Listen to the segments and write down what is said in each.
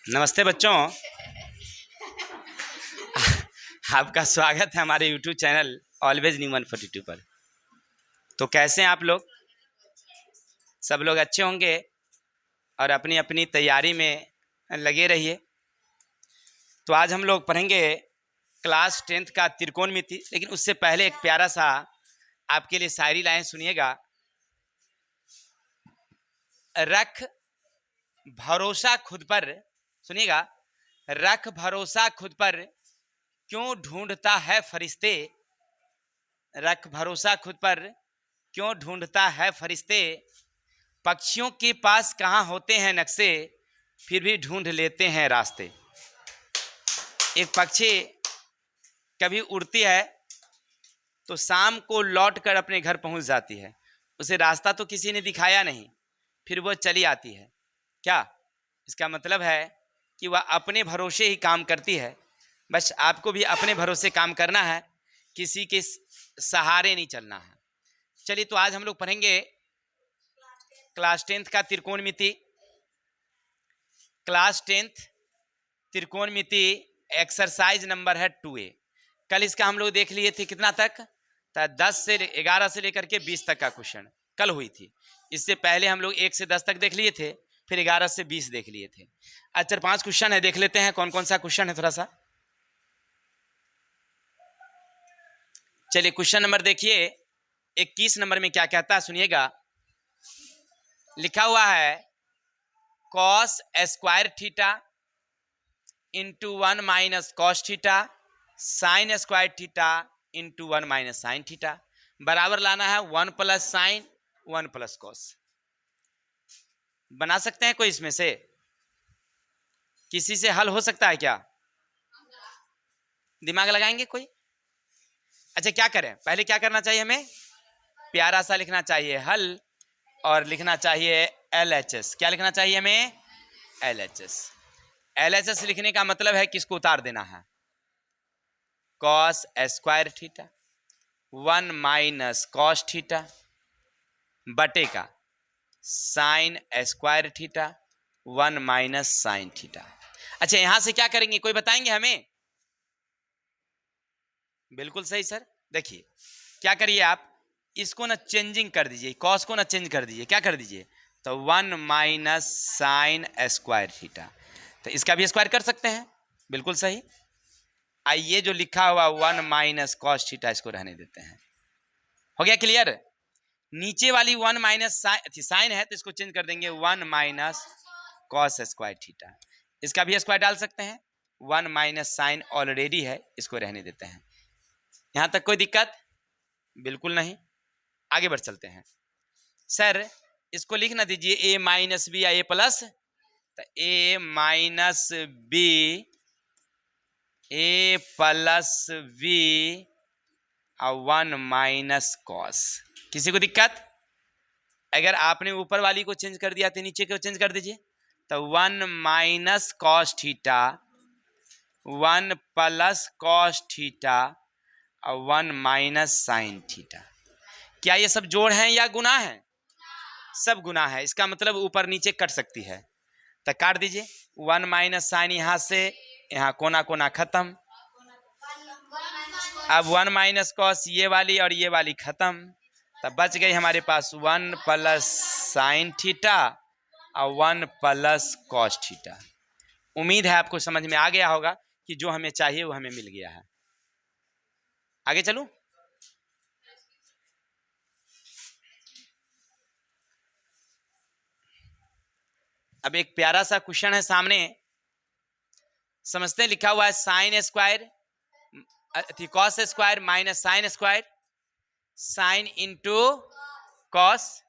नमस्ते बच्चों, आपका स्वागत है हमारे YouTube चैनल ऑलवेज न्यू 142 पर। तो कैसे हैं आप लोग? सब लोग अच्छे होंगे और अपनी अपनी तैयारी में लगे रहिए। तो आज हम लोग पढ़ेंगे क्लास 10th का त्रिकोणमिति, लेकिन उससे पहले एक प्यारा सा आपके लिए शायरी लाइन सुनिएगा। रख भरोसा खुद पर, सुनिएगा। रख भरोसा खुद पर, क्यों ढूंढता है फरिश्ते। रख भरोसा खुद पर, क्यों ढूंढता है फरिश्ते। पक्षियों के पास कहाँ होते हैं नक्शे, फिर भी ढूंढ लेते हैं रास्ते। एक पक्षी कभी उड़ती है तो शाम को लौट कर अपने घर पहुंच जाती है। उसे रास्ता तो किसी ने दिखाया नहीं, फिर वह चली आती है। क्या इसका मतलब है कि वह अपने भरोसे ही काम करती है। बस आपको भी अपने भरोसे काम करना है, किसी के सहारे नहीं चलना है। चलिए, तो आज हम लोग पढ़ेंगे क्लास 10th का त्रिकोणमिति। क्लास 10th त्रिकोणमिति एक्सरसाइज नंबर है 2A। कल इसका हम लोग देख लिए थे कितना तक, 11 से लेकर के 20 तक का क्वेश्चन कल हुई थी। इससे पहले हम लोग 1 से 10 तक देख लिए थे, फिर 11 से 20 देख लिए थे। आज 4-5 क्वेश्चन है, देख लेते हैं कौन कौन सा क्वेश्चन है थोड़ा सा। चलिए, क्वेश्चन नंबर देखिए 21 नंबर में क्या कहता है, सुनिएगा। लिखा हुआ है cos square theta into 1 minus cos theta sine square theta into 1 minus sine theta बराबर लाना है 1 प्लस साइन 1 प्लस कॉस। बना सकते हैं कोई इसमें से? किसी से हल हो सकता है क्या? दिमाग लगाएंगे कोई? अच्छा, क्या करें? पहले क्या करना चाहिए हमें? प्यारा सा लिखना चाहिए हल, और लिखना चाहिए LHS। क्या लिखना चाहिए हमें? LHS। LHS लिखने का मतलब है किसको उतार देना है? cos square theta 1 minus cos theta बटे का sign square theta 1 minus sine theta. अच्छा, यहां से क्या करेंगे, कोई बताएंगे हमें? बिल्कुल सही सर। देखिए क्या करिए आप, इसको ना चेंजिंग कर दीजिए, कॉस को ना चेंज कर दीजिए। क्या कर दीजिए? तो 1 माइनस साइन स्क्वायर थीटा, तो इसका भी स्क्वायर कर सकते हैं। बिल्कुल सही। आइए, जो लिखा हुआ 1 माइनस कॉस थीटा, इसको रहने देते हैं। हो गया क्लियर? नीचे वाली 1 माइनस साइन है, तो इसको चेंज कर देंगे 1 माइनस कॉस स्क्वायर थीटा। इसका भी स्क्वायर डाल सकते हैं। 1 माइनस साइन ऑलरेडी है, इसको रहने देते हैं। यहां तक कोई दिक्कत? बिल्कुल नहीं। आगे बढ़ चलते हैं। सर इसको लिख ना दीजिए a माइनस बी या a प्लस, तो a minus B a plus B और 1 माइनस कॉस। किसी को दिक्कत? अगर आपने ऊपर वाली को चेंज कर दिया तो नीचे को चेंज कर दीजिए। तो 1 minus cos theta 1 plus cos theta और 1 माइनस साइन थीटा। क्या ये सब जोड़ हैं या गुना है? सब गुना है। इसका मतलब ऊपर नीचे कट सकती है, तो काट दीजिए। 1 माइनस साइन यहां से यहाँ कोना कोना खत्म। अब 1 माइनस कॉस ये वाली और ये वाली खत्म, तब बच गई हमारे पास 1 प्लस साइन थीटा और 1 प्लस कॉस थीटा। उम्मीद है आपको समझ में आ गया होगा कि जो हमें चाहिए वो हमें मिल गया है। आगे चलूं? अब एक प्यारा सा क्वेश्चन है सामने, समझते हैं। लिखा हुआ है sine square cos square minus sine square sine into cos,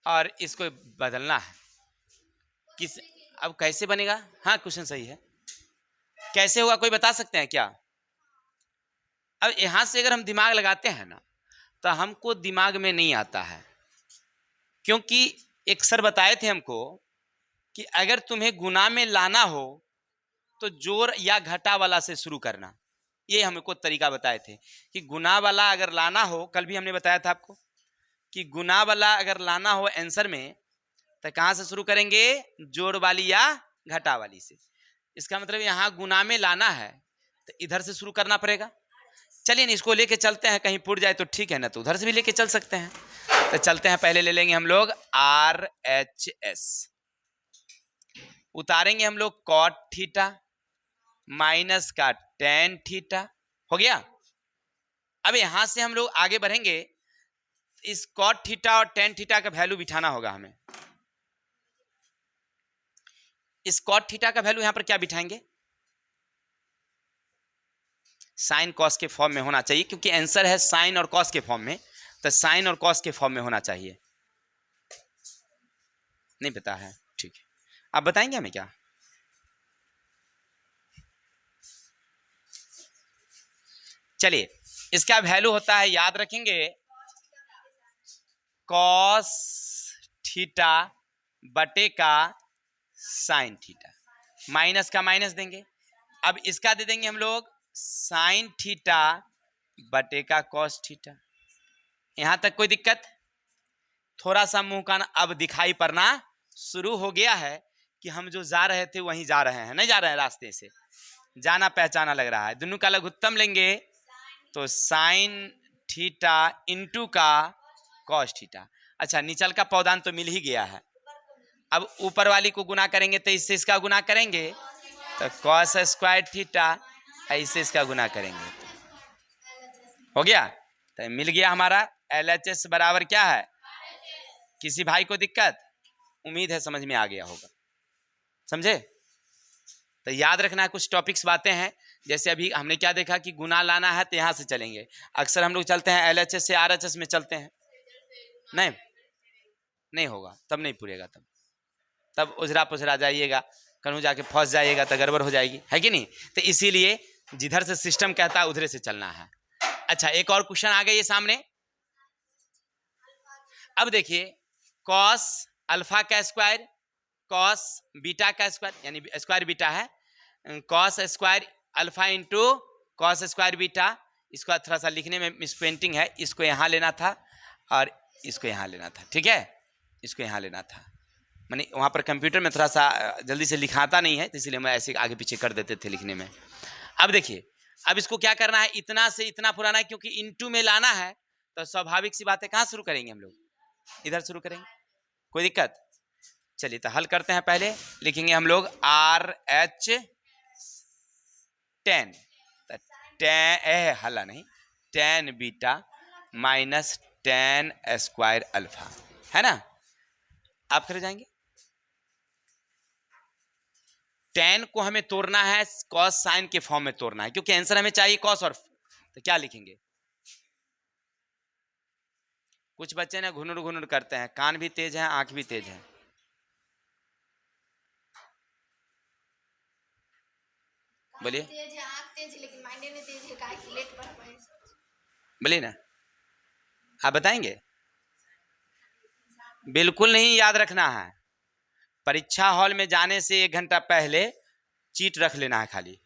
और इसको बदलना है किस। अब कैसे बनेगा? हाँ, क्वेश्चन सही है। कैसे होगा कोई बता सकते हैं क्या? अब यहां से अगर हम दिमाग लगाते हैं ना, तो हमको दिमाग में नहीं आता है, क्योंकि एक सर बताए थे हमको कि अगर तुम्हें गुना में लाना हो तो जोड़ या घटा वाला से शुरू करना। ये हमको तरीका बताए थे कि गुना वाला अगर लाना हो, कल भी हमने बताया था आपको कि गुना वाला अगर लाना हो आंसर में, तो कहां से शुरू करेंगे? जोड़ वाली या घटा वाली से। इसका मतलब यहाँ गुना में लाना है, तो इधर से शुरू करना पड़ेगा। चलिए ना, इसको लेके चलते हैं, कहीं पुट जाए तो ठीक है ना, तो उधर से भी लेके चल सकते हैं। तो चलते हैं, पहले ले लेंगे हम लोग RHS, उतारेंगे हम लोग कॉट थीटा माइनस का टेन थीटा, हो गया। अब यहां से हम लोग आगे बढ़ेंगे, इस कॉट थीटा और टेन थीटा का वैल्यू बिठाना होगा हमें। इस कॉट थीटा का वैल्यू यहां पर क्या बिठाएंगे, साइन कॉस के फॉर्म में होना चाहिए, क्योंकि आंसर है साइन और कॉस के फॉर्म में, तो साइन और कॉस के फॉर्म में होना चाहिए। नहीं पता है, ठीक है, आप बताएंगे हमें क्या। चलिए, इसका वैल्यू होता है, याद रखेंगे, कॉस थीटा बटे का साइन थीटा, माइनस का माइनस देंगे। अब इसका दे देंगे हम लोग साइन थीटा बटे का कॉस थीटा। यहां तक कोई दिक्कत, थोड़ा सा मुंह का अब दिखाई पड़ना शुरू हो गया है कि हम जो जा रहे थे वहीं जा रहे हैं, नहीं जा रहे हैं, रास्ते से जाना पहचाना लग रहा है। दोनों का लघुत्तम लेंगे तो साइन थीटा इंटू का कॉस थीटा। अच्छा, नीचल का पौधान तो मिल ही गया है, अब ऊपर वाली को गुना करेंगे तो इससे इसका गुना करेंगे तो कॉस स्क्वायर थीटा, ऐसे इसका गुना करेंगे, हो गया। तो मिल गया हमारा LHS बराबर क्या है। किसी भाई को दिक्कत, उम्मीद है समझ में आ गया होगा, समझे। तो याद रखना है, कुछ टॉपिक्स बातें हैं, जैसे अभी हमने क्या देखा कि गुना लाना है तो यहाँ से चलेंगे। अक्सर हम लोग चलते हैं LHS से RHS में चलते हैं, नहीं होगा, तब नहीं पूरेगा, तब उजरा पुजरा जाइएगा, कहीं जाके फंस जाइएगा तो गड़बड़ हो जाएगी, है कि नहीं। तो इसीलिए जिधर से सिस्टम कहता है उधर से चलना है। अच्छा, एक और क्वेश्चन आ गया ये सामने। अब देखिए, कॉस अल्फा का स्क्वायर कॉस बीटा का स्क्वायर, यानी स्क्वायर बीटा है, cos square alpha into cos square beta. इसको थोड़ा सा लिखने में मिसप्रिंटिंग है, इसको यहाँ लेना था और इसको यहाँ लेना था, ठीक है, इसको यहाँ लेना था। मैंने वहाँ पर कंप्यूटर में थोड़ा सा जल्दी से लिखाता नहीं है, इसलिए मैं ऐसे आगे पीछे कर देते थे लिखने में। अब देखिए, अब इसको क्या करना है, इतना से इतना पुराना है, क्योंकि इंटू में लाना है, तो स्वाभाविक सी बात है, कहाँ शुरू करेंगे हम लोग, इधर शुरू करेंगे, कोई दिक्कत। चलिए तो हल करते हैं, पहले लिखेंगे हम लोग RH10, हला नहीं, tan beta minus ten square alpha, है ना। आप कर जाएंगे, टेन को हमें तोड़ना है कॉस साइन के फॉर्म में तोड़ना है, क्योंकि आंसर हमें चाहिए कॉस और, तो क्या लिखेंगे। कुछ बच्चे ना घुनुर घुनुर करते हैं, कान भी तेज है, आंख भी तेज है। बोलिए, बोलिए ना, आप बताएंगे। बिल्कुल नहीं याद रखना है, परीक्षा हॉल में जाने से 1 घंटा पहले चीट रख लेना है खाली।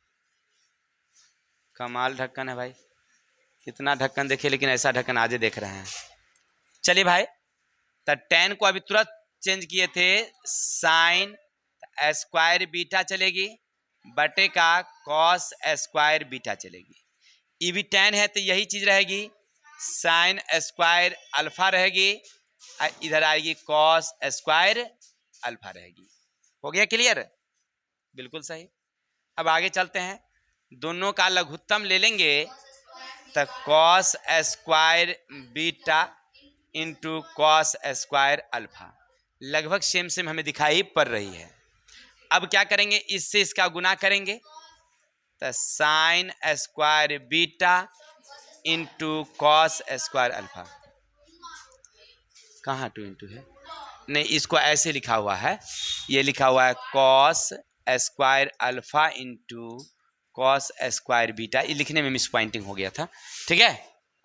कमाल ढक्कन है भाई, कितना ढक्कन देखे लेकिन ऐसा ढक्कन आज देख रहे हैं। चलिए भाई, तो टेन को अभी तुरंत चेंज किए थे, साइन स्क्वायर बीटा चलेगी बटे का कॉस स्क्वायर बीटा चलेगी। ये भी टेन है तो यही चीज रहेगी, साइन स्क्वायर अल्फा रहेगी, इधर आएगी कॉस स्क्वायर अल्फा रहेगी। हो गया क्लियर, बिल्कुल सही। अब आगे चलते हैं, दोनों का लघुत्तम ले लेंगे तो cos square beta into cos square alpha, लगभग सेम सेम हमें दिखाई पड़ रही है। अब क्या करेंगे, इससे इसका गुना करेंगे तो sine square beta into cos square alpha. कहाँ टू इंटू है, नहीं, इसको ऐसे लिखा हुआ है, ये लिखा हुआ है cos square alpha into cos square beta, ये लिखने में मिस पॉइंटिंग हो गया था, ठीक है,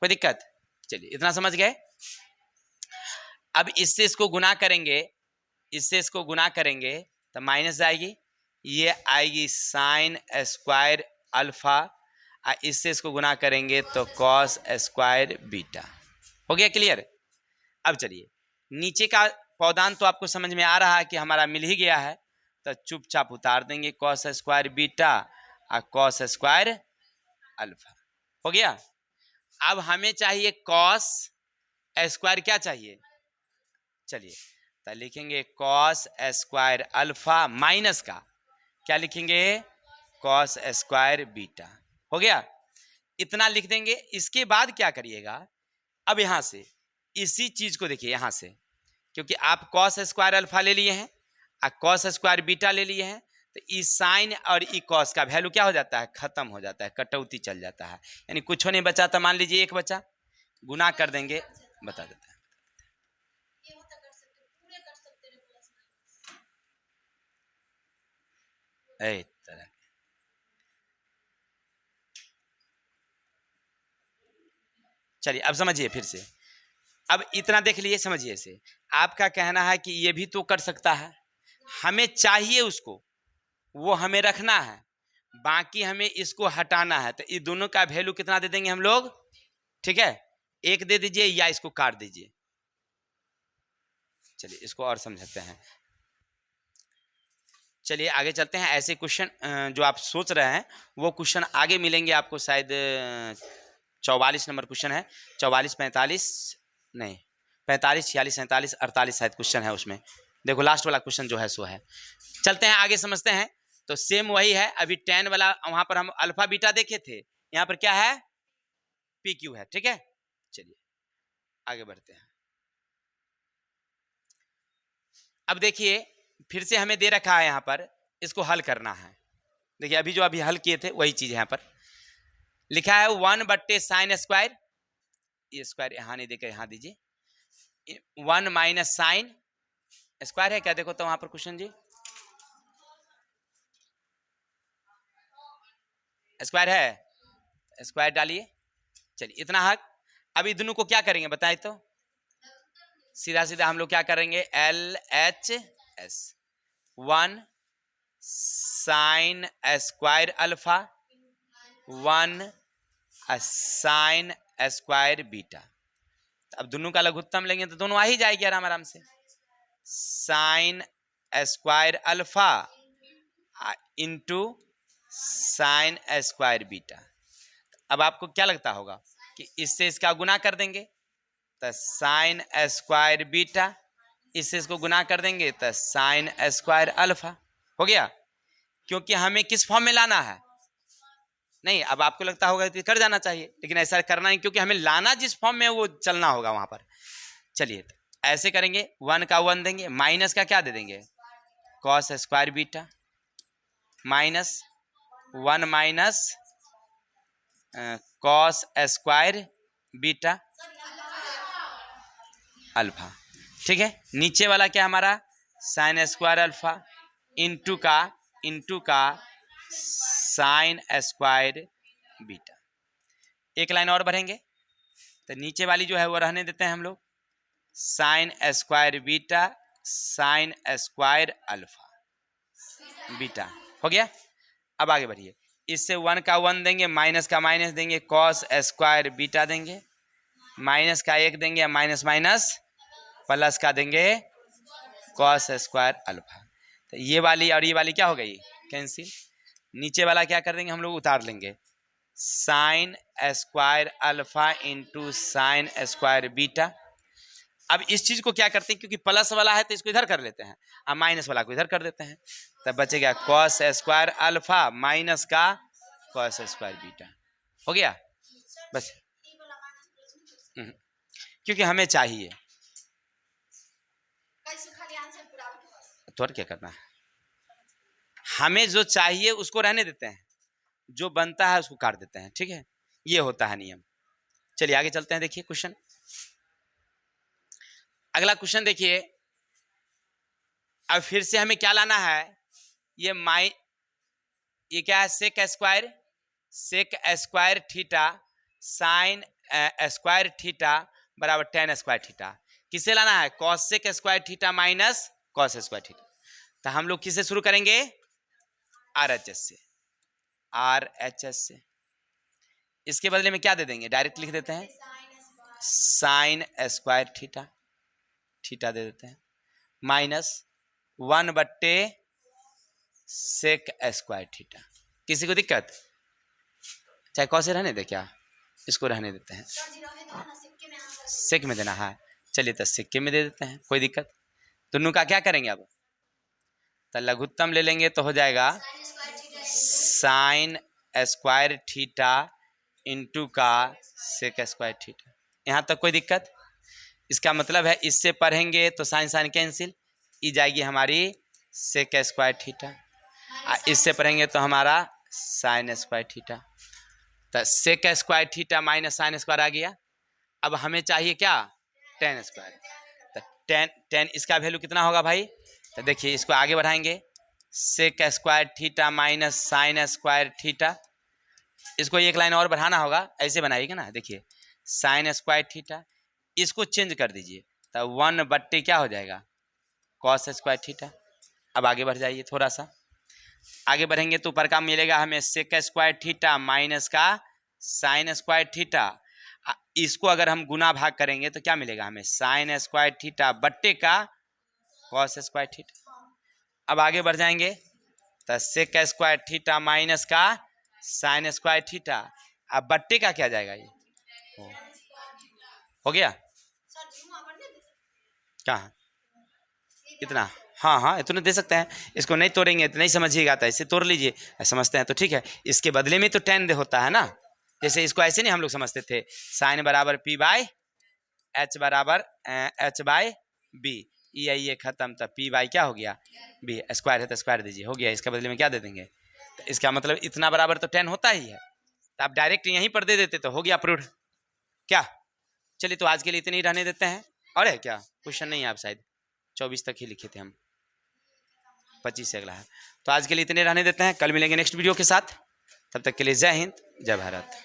कोई दिक्कत। चलिए इतना समझ गए। अब इससे इसको गुना करेंगे, इससे इसको गुना करेंगे तो माइनस आएगी, ये आएगी साइन स्क्वायर अल्फा, इससे इसको गुना करेंगे तो कॉस स्क्वायर बीटा। हो गया क्लियर। अब चलिए, नीचे का पौधान तो आपको समझ में आ रहा है कि हमारा मिल ही गया है, तो चुपचाप उतार देंगे कॉस स्क्वायर बीटा और कॉस स्क्वायर अल्फा। हो गया। अब हमें चाहिए कॉस स्क्वायर, क्या चाहिए, चलिए तो लिखेंगे कॉस स्क्वायर अल्फा माइनस का क्या लिखेंगे, कॉस स्क्वायर बीटा। हो गया, इतना लिख देंगे। इसके बाद क्या करिएगा, अब यहां से इसी चीज को देखिए, यहां से क्योंकि आप कॉस स्क्वायर अल्फा ले लिए हैं और कॉस स्क्वायर बीटा ले लिए हैं, तो ई साइन और ई कॉस का वैल्यू क्या हो जाता है, खत्म हो जाता है, कटौती चल जाता है, यानी कुछ नहीं बचा। तो मान लीजिए एक बचा, गुना कर देंगे, बता देता है। तरह चलिए अब समझिए फिर से। अब इतना देख लिए, समझिए से आपका कहना है कि ये भी तो कर सकता है, हमें चाहिए उसको, वो हमें रखना है, बाकी हमें इसको हटाना है। तो ये दोनों का वैल्यू कितना दे देंगे हम लोग, ठीक है, एक दे दीजिए या इसको काट दीजिए। चलिए इसको और समझते हैं। चलिए आगे चलते हैं। ऐसे क्वेश्चन जो आप सोच रहे हैं वो क्वेश्चन आगे मिलेंगे आपको, शायद 44 नंबर क्वेश्चन है, 44 45 नहीं 45 46 47 48 शायद क्वेश्चन है उसमें। देखो लास्ट वाला क्वेश्चन जो है सो है। चलते हैं आगे समझते हैं। तो सेम वही है, अभी टेन वाला वहां पर हम अल्फा बीटा देखे थे, यहाँ पर क्या है, पी क्यू है, ठीक है। चलिए आगे बढ़ते हैं। अब देखिए फिर से हमें दे रखा है यहाँ पर, इसको हल करना है। देखिए अभी जो अभी हल किए थे वही चीज यहाँ पर लिखा है 1/sin स्क्वायर, ये स्क्वायर यहाँ नहीं देकर यहाँ दीजिए, 1 माइनस साइन स्क्वायर है क्या, देखो तो वहां पर क्वेश्चन जी, स्क्वायर है, स्क्वायर डालिए। चलिए इतना हक। अभी दोनों को क्या करेंगे बताए तो, सीधा सीधा हम लोग क्या करेंगे, LHS 1 sine square alpha 1 sine square beta. अब दोनों का लघुत्तम लेंगे तो दोनों आ ही जाएगी आराम आराम से, sine square alpha into sine square beta. अब आपको क्या लगता होगा कि इससे इसका गुना कर देंगे तो साइन स्क्वायर बीटा, इससे इसको गुना कर देंगे तो साइन स्क्वायर अल्फा। हो गया, क्योंकि हमें किस फॉर्म में लाना है, नहीं अब आपको लगता होगा कि कर जाना चाहिए, लेकिन ऐसा करना नहीं, क्योंकि हमें लाना जिस फॉर्म में वो चलना होगा वहां पर। चलिए ऐसे करेंगे, 1 का 1 देंगे, माइनस का क्या दे देंगे, cos square beta, minus 1 minus cos square beta alpha, ठीक है। नीचे वाला क्या हमारा, साइन स्क्वायर अल्फा इंटू का साइन स्क्वायर बीटा। एक लाइन और बढ़ेंगे तो नीचे वाली जो है वो रहने देते हैं हम लोग, sine square beta sine square alpha beta. हो गया। अब आगे बढ़िए, इससे 1 का 1 देंगे, माइनस का माइनस देंगे, कॉस स्क्वायर बीटा देंगे, माइनस का 1 देंगे, माइनस माइनस प्लस का देंगे कॉस स्क्वायर अल्फा। तो ये वाली और ये वाली क्या हो गई, कैंसिल। नीचे वाला क्या कर देंगे हम लोग, उतार लेंगे, sine square alpha into sine square beta. अब इस चीज को क्या करते हैं, क्योंकि प्लस वाला है तो इसको इधर कर लेते हैं और माइनस वाला को इधर कर देते हैं, तब बचेगा कॉस स्क्वायर अल्फा माइनस का कॉस स्क्वायर बीटा। हो गया बस, क्योंकि हमें चाहिए, तो और क्या करना है, हमें जो चाहिए उसको रहने देते हैं, जो बनता है उसको काट देते हैं, ठीक है, ये होता है नियम। चलिए आगे चलते हैं। देखिए क्वेश्चन, अगला क्वेश्चन देखिए। अब फिर से हमें क्या लाना है, ये क्या है, sec square theta sine square theta बराबर टेन स्क्वायर थीटा। किसे लाना है, cosec square theta minus cos square theta. तो हम लोग किससे शुरू करेंगे, RHS से, RHS से। इसके बदले में क्या दे देंगे, डायरेक्ट लिख देते हैं साइन स्क्वायर थीटा दे देते हैं, माइनस 1/√2 सेक स्क्वायर थीटा। किसी को दिक्कत? चाहे कौन से रहने दे, क्या इसको रहने देते हैं, सेक में देना है, चलिए तो सिक्के में दे देते हैं, कोई दिक्कत। दोनों का क्या करेंगे अब, तो लघुत्तम ले लेंगे तो हो जाएगा साइन स्क्वायर थीटा इंटू का सेक स्क्वायर थीटा। यहाँ तक कोई दिक्कत? इसका मतलब है इससे पढ़ेंगे तो साइन साइन कैंसिल, ई जाएगी हमारी सेक स्क्वायर थीटा, इससे पढ़ेंगे तो हमारा साइन स्क्वायर थीटा। तो sec square theta minus sine square आ गया। अब हमें चाहिए क्या, टेन स्क्वायर। तो टेन इसका वैल्यू कितना होगा भाई, तो देखिए इसको आगे बढ़ाएंगे, sec square theta minus sine square theta. इसको एक लाइन और बढ़ाना होगा, ऐसे बनाइएगा ना, देखिए साइन स्क्वायर थीटा, इसको चेंज कर दीजिए तो 1/, क्या हो जाएगा, कॉस स्क्वायर थीटा। अब आगे बढ़ जाइए, थोड़ा सा आगे बढ़ेंगे तो ऊपर का मिलेगा हमें सेक स्क्वायर थीटा माइनस का साइन स्क्वायर थीटा। इसको अगर हम गुना भाग करेंगे तो क्या मिलेगा हमें, साइन स्क्वायर थीटा बट्टे का कॉस स्क्वायर थीटा। अब आगे बढ़ जाएंगे तो सेक स्क्वायर थीटा माइनस का साइन स्क्वायर थीटा, अब बट्टे का क्या जाएगा, ये हो गया। कहाँ इतना, हाँ हाँ इतना दे सकते हैं, इसको नहीं तोड़ेंगे तो नहीं समझिएगा तो ऐसे तोड़ लीजिए, समझते हैं तो ठीक है। इसके बदले में तो टेन दे होता है ना, जैसे इसको ऐसे नहीं हम लोग समझते थे, साइन बराबर पी बाई एच बराबर एच बाई बी, ये खत्म, तो पी बाई क्या हो गया बी, स्क्वायर है तो स्क्वायर दीजिए, हो गया। इसके बदले में क्या दे देंगे, तो इसका मतलब इतना बराबर तो टेन होता ही है, तो आप डायरेक्ट यहीं पर दे देते तो हो गया प्रूफ क्या। चलिए तो आज के लिए इतने ही रहने देते हैं, और है क्या क्वेश्चन नहीं है, आप शायद 24 तक ही लिखे थे हम, 25 से अगला है। तो आज के लिए इतने रहने देते हैं, कल मिलेंगे नेक्स्ट वीडियो के साथ, तब तक के लिए जय हिंद जय भारत।